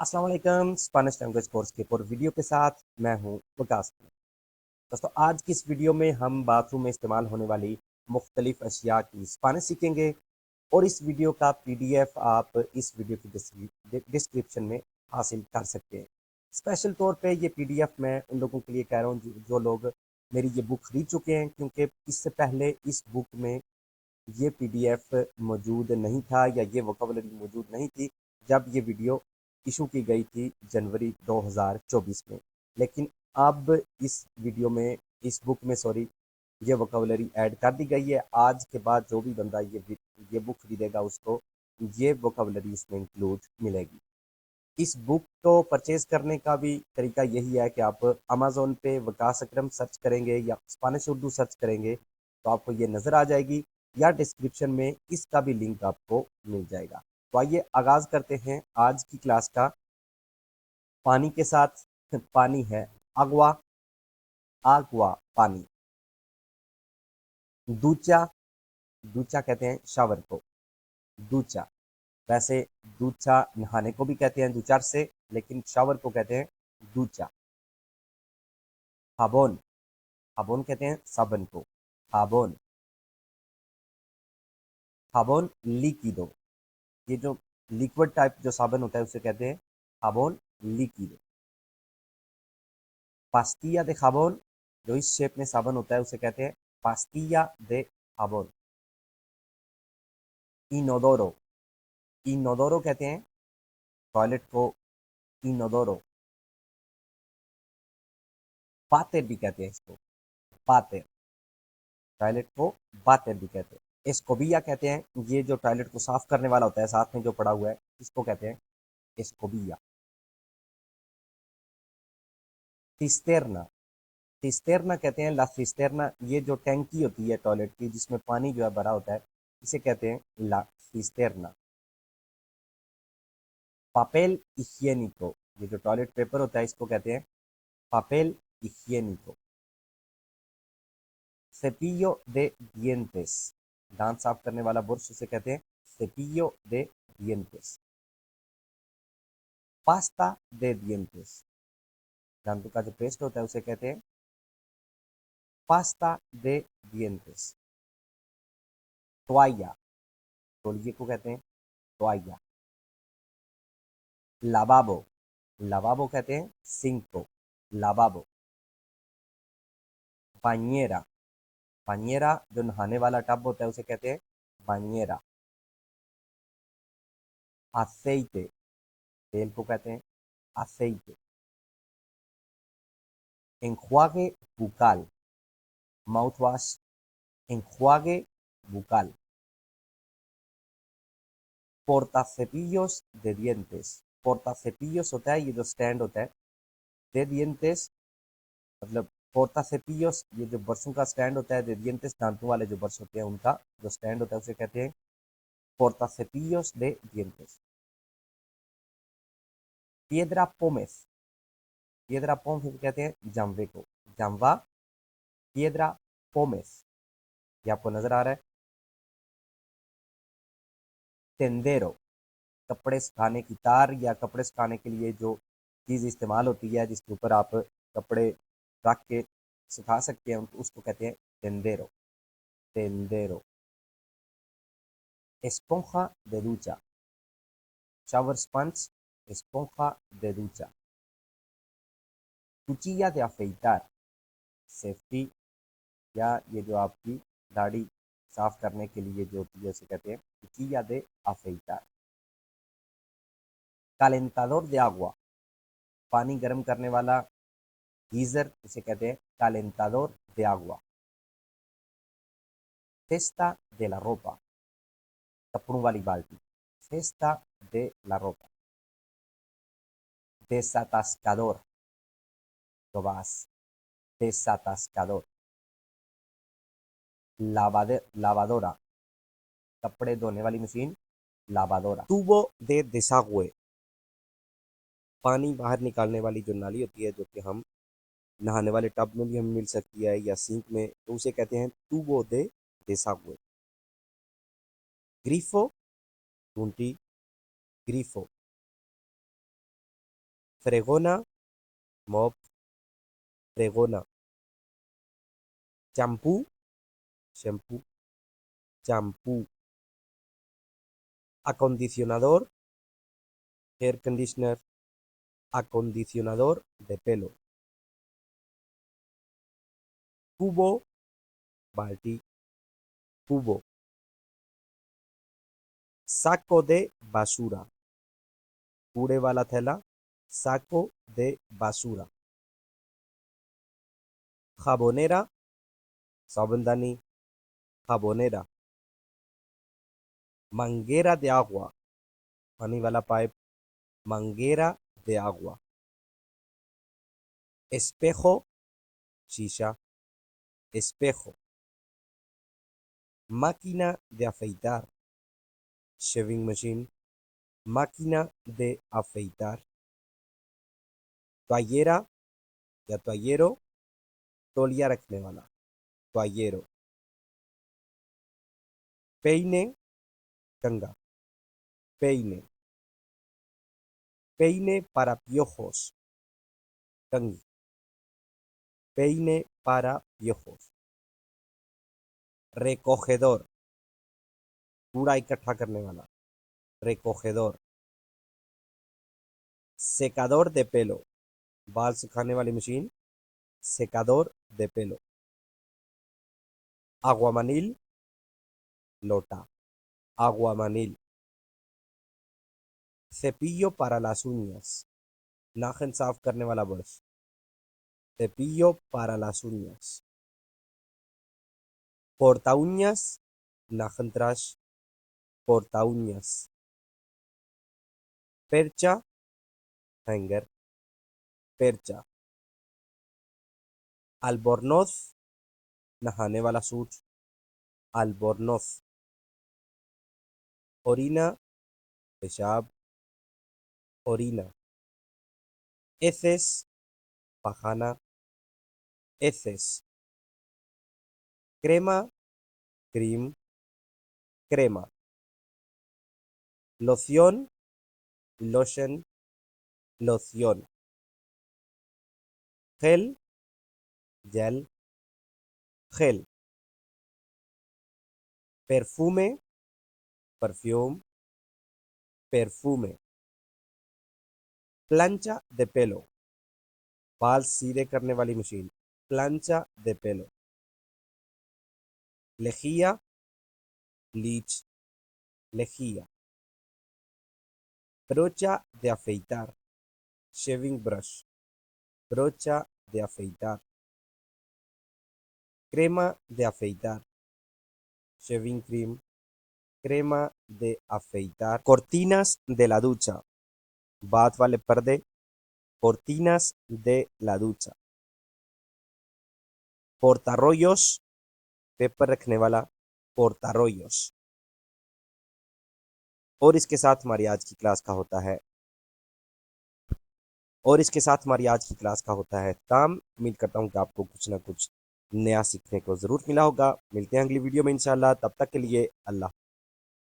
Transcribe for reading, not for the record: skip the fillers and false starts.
अस्सलाम वालेकुम Spanish language course के और वीडियो के साथ मैं हूं वकास। दोस्तों आज की इस वीडियो में हम बाथरूम में इस्तेमाल होने वाली मुख्तलिफ अशिया की स्पेनिश सीखेंगे और इस वीडियो का पीडीएफ आप इस वीडियो की डिस्क्रिप्शन में हासिल कर सकते हैं। स्पेशल तौर पे ये पीडीएफ मैं उन लोगों के लिए कह रहा हूँ जो लोग मेरी ये बुक खरीद चुके हैं, क्योंकि इससे पहले इस बुक में ये पीडीएफ मौजूद नहीं था या ये वोकेबलरी मौजूद नहीं थी जब ये वीडियो इशू की गई थी जनवरी 2024 में। लेकिन अब इस वीडियो में इस बुक में ये वोकेबलरी ऐड कर दी गई है। आज के बाद जो भी बंदा ये बुक खरीदेगा उसको ये वोकेबलरी उसमें इंक्लूड मिलेगी। इस बुक को परचेज करने का भी तरीका यही है कि आप अमेज़न पे वकास अकरम सर्च करेंगे या स्पेनिश उर्दू सर्च करेंगे तो आपको ये नज़र आ जाएगी, या डिस्क्रिप्शन में इसका भी लिंक आपको मिल जाएगा। तो आइए आगाज़ करते हैं आज की क्लास का पानी के साथ। पानी है अगवा, आगवा पानी। दूचा, दूचा कहते हैं शावर को, दूचा। वैसे दूचा नहाने को भी कहते हैं दूचार से, लेकिन शावर को कहते हैं दूचा। हाबोन, हाबोन कहते हैं साबन को, हाबोन। हाबोन líquido, ये जो लिक्विड टाइप जो साबन होता है उसे कहते हैं हाबोन líquido। पास्तिया दे जाबोन, जो इस शेप में साबन होता है उसे कहते हैं पास्तिया दे जाबोन। इनोडोरो, इनोडोरो कहते हैं टॉयलेट को, इनोडोरो। पातेर भी कहते हैं इसको, पातेर। टॉयलेट को बातेर भी कहते हैं। एस्कोबिया कहते हैं ये जो टॉयलेट को साफ करने वाला होता है साथ में जो पड़ा हुआ है, इसको कहते हैं एस्कोबिया। सिस्टेरना, सिस्टेरना कहते हैं ला सिस्टेरना, ये जो टैंकी होती है टॉयलेट की जिसमें पानी जो है भरा होता है, इसे कहते हैं ला सिस्टेरना। पापेल हिगिएनिको, ये जो टॉयलेट पेपर होता है इसको कहते हैं पापेल हिगिएनिको। सेपियो दे दिएंटेस, दांत साफ करने वाला बुरश उसे कहते हैं सेपियो दे दिएंटेस। पास्ता दे दिएंटेस, दांतों का जो पेस्ट होता है उसे कहते हैं पास्ता दे दिएंटेस। टोया, तौलिए को कहते हैं टोया। लाबाबो, लाबाबो कहते हैं सिंक को, लाबाबो। बाñera, बाñera जो नहाने वाला टब होता है उसे कहते हैं बाñera। aceite, तेल को कहते हैं aceite। enjuague bucal, mouth wash, enjuague bucal। portacepillos de dientes, portacepillos होता है ये जो स्टैंड होता है, de dientes मतलब portacepillos ये जो बरसों का स्टैंड होता है, de dientes दांतों वाले जो ब्रश होते हैं उनका जो स्टैंड होता है उसे कहते हैं portacepillos de dientes। piedra pómez, piedra pómez कहते हैं जामवे को, जामवा। piedra pómez, ये आपको नजर आ रहा है। टेंडेरो, कपड़े सुखाने की तार या कपड़े सुखाने के लिए जो चीज़ इस्तेमाल होती है जिसके ऊपर आप कपड़े रख के सुखा सकते हैं उसको कहते हैं टेंडेरो, टेंडेरो। esponja de ducha, shower sponge, esponja de ducha। cuchilla de afeitar, safety या ये जो आपकी दाढ़ी साफ करने के लिए जो होती है उसे कहते हैं cuchilla de afeitar। calentador de agua, पानी गर्म करने वाला गीजर उसे कहते हैं calentador de agua। cesta de la ropa, कपड़ों वाली बाल्टी, cesta de la ropa। desatascador, दोबास, desatascador। lavadora, कपड़े धोने वाली मशीन, लावादोरा। tubo de desagüe, पानी बाहर निकालने वाली जो नाली होती है जो कि हम नहाने वाले टब में भी हमें मिल सकती है या सिंक में, तो उसे कहते हैं tubo de desagüe। ग्रीफो, टूंटी, ग्रीफो। fregona, mop, fregona. Champú, shampoo, champú. Acondicionador, air conditioner, acondicionador de pelo. Cubo, balti, cubo. Saco de basura, कूड़े वाला थैला, saco de basura. Jabonera, साबुनदानी, jabonera. Manguera de agua, पानी वाला pipe, manguera de agua. Espejo, शीशा, espejo. Máquina de afeitar, shaving machine, máquina de afeitar. Toallera या toallero, तौलिया रखने वाला, toallero. Peine, कंघा, peine. Peine para piojos, कंघी, peine para piojos. Recogedor, कूड़ा इकट्ठा करने वाला, recogedor. Secador de pelo, बाल सुखाने वाली machine, secador de pelo. Aguamanil, लोटा, aguamanil. Cepillo para las uñas, नाखून साफ करने वाला brush, cepillo para las uñas. Porta uñas, नाखून त्राश, porta uñas. Percha, hanger, percha. Albornoz, नहाने वाला सूट, albornoz. Orina, पेशाब, orina. Heces, pajana, heces. Crema, cream, crema. Loción, lotion, loción. Gel, gel, gel. Perfume, perfume, perfume. Plancha de pelo, बाल सीधे करने वाली machine, plancha de pelo. Lejía, bleach, lejía. Brocha de afeitar, shaving brush, brocha de afeitar. Crema de afeitar, shaving cream, crema de afeitar. Cortinas de la ducha, bath वाले पर्दे, cortinas de la ducha. Portarrollos, paper रखने वाला, portarrollos. और इसके साथ हमारी आज की क्लास का होता है काम। उम्मीद करता हूँ कि आपको कुछ ना कुछ नया सीखने को ज़रूर मिला होगा। मिलते हैं अगली वीडियो में इंशाल्लाह, तब तक के लिए अल्लाह।